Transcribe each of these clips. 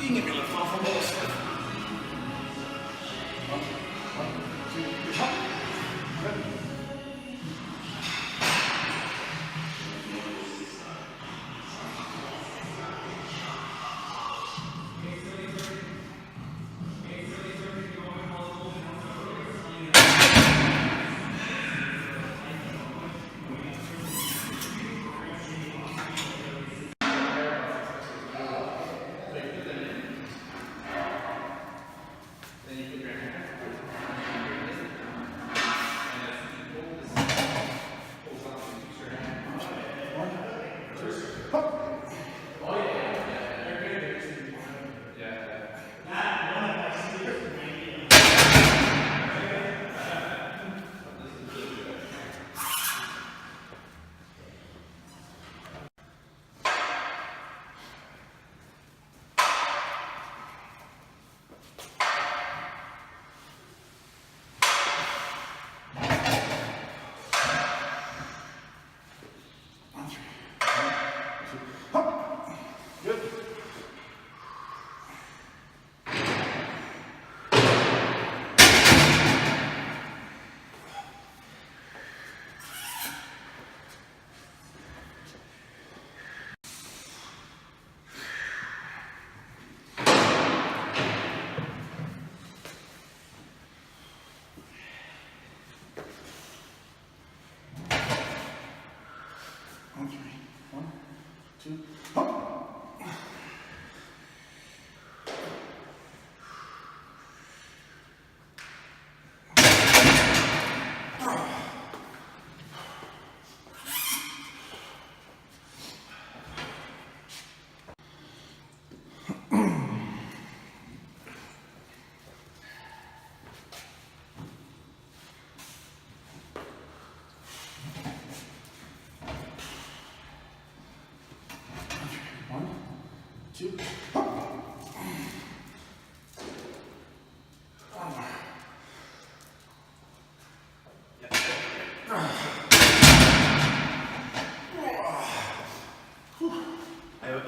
Ingen ville ta for oss.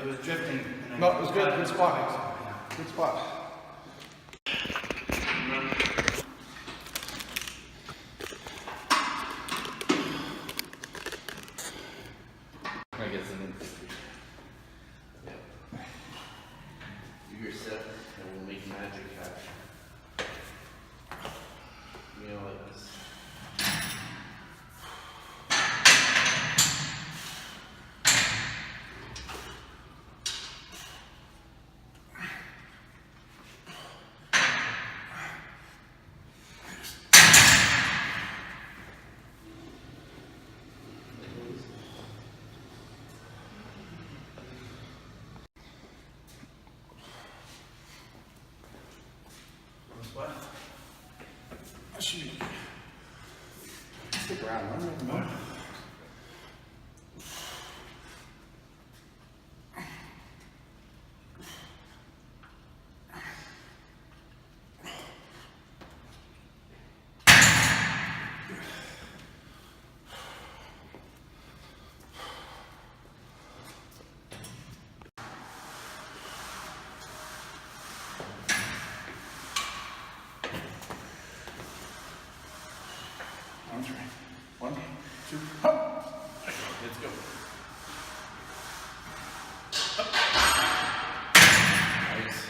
It was drifting. No, it was good. Good spot. Good spot. I get some. Do your set and we'll make magic happen. You know, like this. What? Stick around. What? One, two, hop. Let's go. Nice.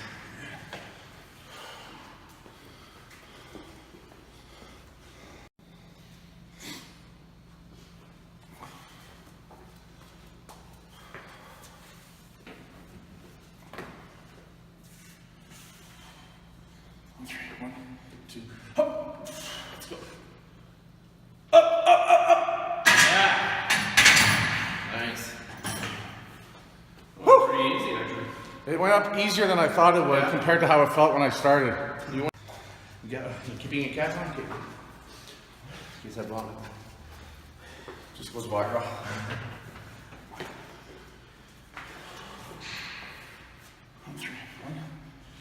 One, two, hop. Let's go. Nice. Well, pretty easy, actually. It went up easier than I thought it would compared to how it felt when I started. You keeping a cap on? Keep that long. Just goes viral. One,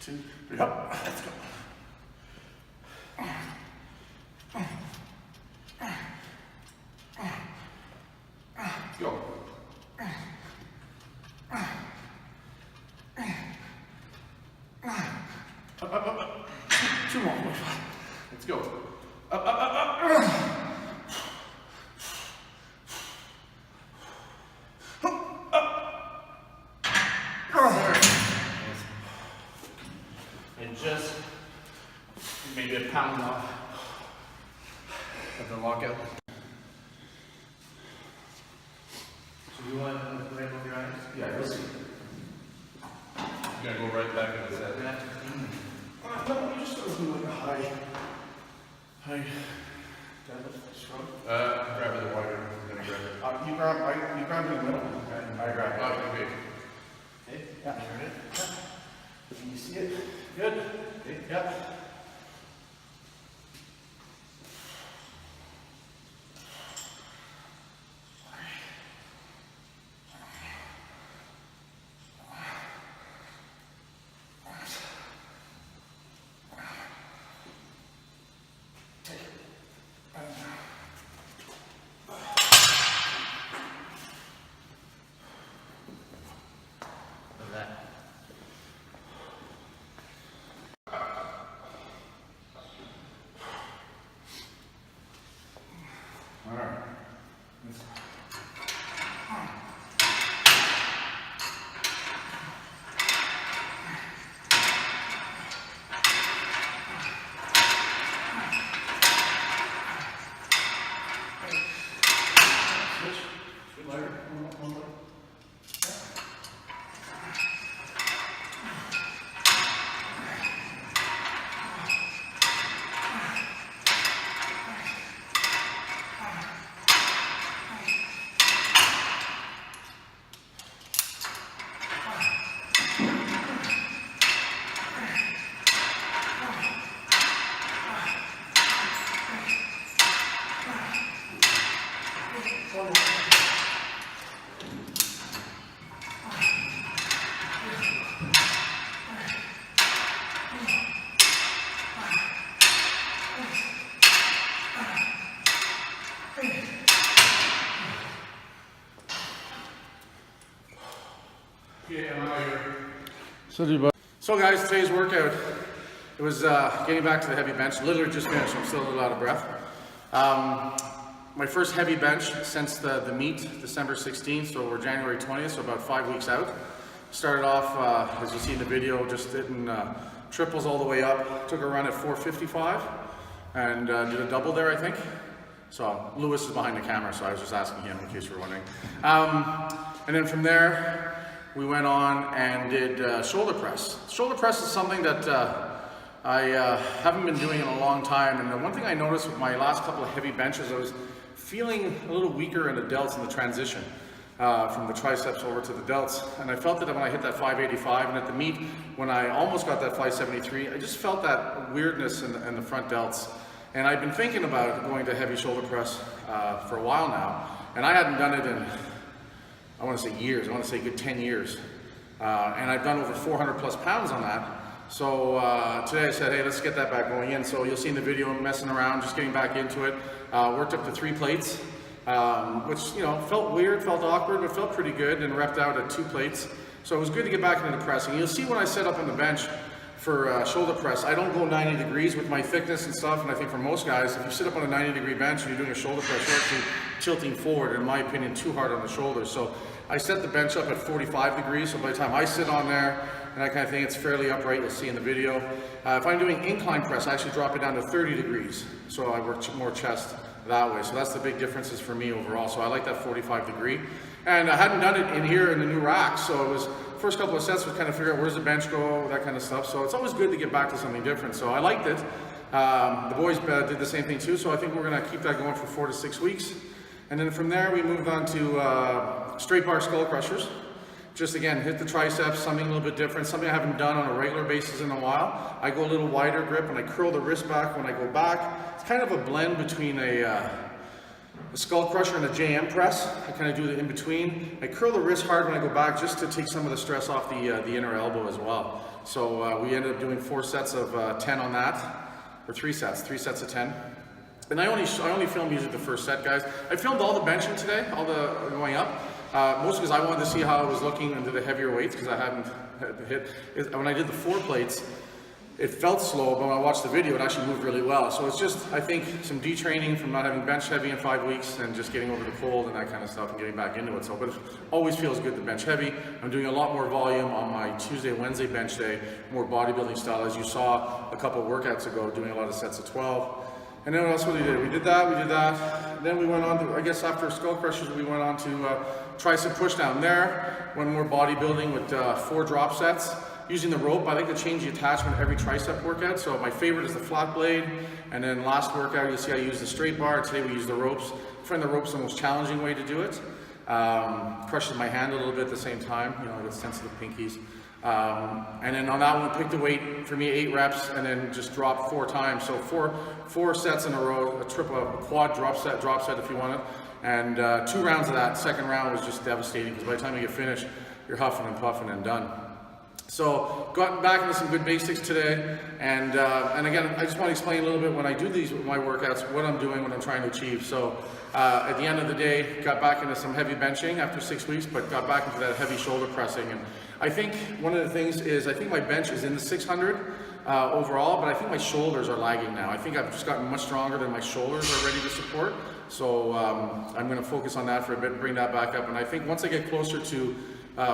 two, three, hop. Let's go. Go. 2 more. Let's go. Up, up, up, up. And just maybe a pound off of the lockout. So you want to play with your eyes? Yeah, let's see. You're going to go right back into that. No, you just sort of do like a high deadlift, shrug. Grab it wider. I'm going to grab it. You grab it in the middle, and I grab it. Oh, okay. Okay, yeah. Can you see it? Good. Okay, yeah. So guys, today's workout, it was getting back to the heavy bench. Literally just finished, I'm still a little out of breath. My first heavy bench since the meet, December 16th, so we're January 20th, so about 5 weeks out. Started off, as you see in the video, just hitting triples all the way up. Took a run at 455 and did a double there, I think. So Lewis is behind the camera, so I was just asking him in case you were wondering. And then from there, we went on and did shoulder press. Shoulder press is something that I haven't been doing in a long time. And the one thing I noticed with my last couple of heavy benches, I was feeling a little weaker in the delts in the transition from the triceps over to the delts. And I felt that when I hit that 585 and at the meet, when I almost got that 573, I just felt that weirdness in the front delts. And I've been thinking about going to heavy shoulder press for a while now. And I hadn't done it in, I want to say years, I want to say a good 10 years. And I've done over 400 plus pounds on that. So today I said, hey, let's get that back going in. So you'll see in the video, I'm messing around, just getting back into it. Worked up to 3 plates, which, you know, felt weird, felt awkward, but felt pretty good, and repped out at 2 plates. So it was good to get back into the pressing. You'll see when I set up on the bench for shoulder press, I don't go 90 degrees with my thickness and stuff. And I think for most guys, if you sit up on a 90-degree bench and you're doing a shoulder press, you're actually tilting forward, in my opinion, too hard on the shoulders. So I set the bench up at 45 degrees. So by the time I sit on there and that kind of thing, it's fairly upright. You'll see in the video. If I'm doing incline press, I actually drop it down to 30 degrees. So I work more chest that way. So that's the big differences for me overall. So I like that 45 degree. And I hadn't done it in here in the new rack. So it was, first couple of sets was kind of figure out where's the bench go, that kind of stuff. So it's always good to get back to something different. So I liked it. The boys did the same thing too. So I think we're going to keep that going for 4 to 6 weeks. And then from there, we moved on to straight bar skull crushers. Just again, hit the triceps, something a little bit different, something I haven't done on a regular basis in a while. I go a little wider grip and I curl the wrist back when I go back. It's kind of a blend between a skull crusher and a JM press. I kind of do it in between. I curl the wrist hard when I go back just to take some of the stress off the inner elbow as well. So we ended up doing 4 sets of 10 on that, or 3 sets of 10. And I only filmed usually the first set, guys. I filmed all the benching today, all the going up. Mostly because I wanted to see how I was looking into the heavier weights because I hadn't hit. When I did the 4 plates, it felt slow, but when I watched the video, it actually moved really well. So it's just, I think, some detraining from not having bench heavy in 5 weeks and just getting over the cold and that kind of stuff and getting back into it. So, but it always feels good to bench heavy. I'm doing a lot more volume on my Tuesday, Wednesday bench day, more bodybuilding style, as you saw a couple workouts ago, doing a lot of sets of 12. And then what else we did? We did that. Then we went on to, I guess after skull crushers, we went on to tricep pushdown there. Went more bodybuilding with 4 drop sets. Using the rope, I like to change the attachment every tricep workout. So my favorite is the flat blade. And then last workout, you'll see I use the straight bar. Today we use the ropes. I find the ropes the most challenging way to do it. Crushes my hand a little bit at the same time. You know, I get sensitive pinkies. And then on that one, picked the weight for me, 8 reps, and then just dropped 4 times. So four sets in a row, a quad drop set if you want it. And 2 rounds of that. Second round was just devastating because by the time you get finished, you're huffing and puffing and done. So got back into some good basics today, and again, I just want to explain a little bit when I do these with my workouts, what I'm doing, what I'm trying to achieve. So at the end of the day, got back into some heavy benching after 6 weeks, but got back into that heavy shoulder pressing. And I think one of the things is, I think my bench is in the 600 overall, but I think my shoulders are lagging now. I think I've just gotten much stronger than my shoulders are ready to support. So I'm going to focus on that for a bit, bring that back up. And I think once I get closer to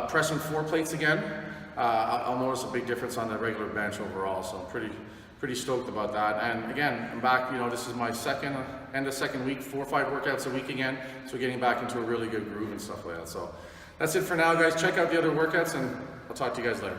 pressing 4 plates again, I'll notice a big difference on the regular bench overall. So I'm pretty stoked about that. And again, I'm back, you know, this is my end of second week, 4 or 5 workouts a week again. So getting back into a really good groove and stuff like that. So that's it for now, guys. Check out the other workouts and I'll talk to you guys later.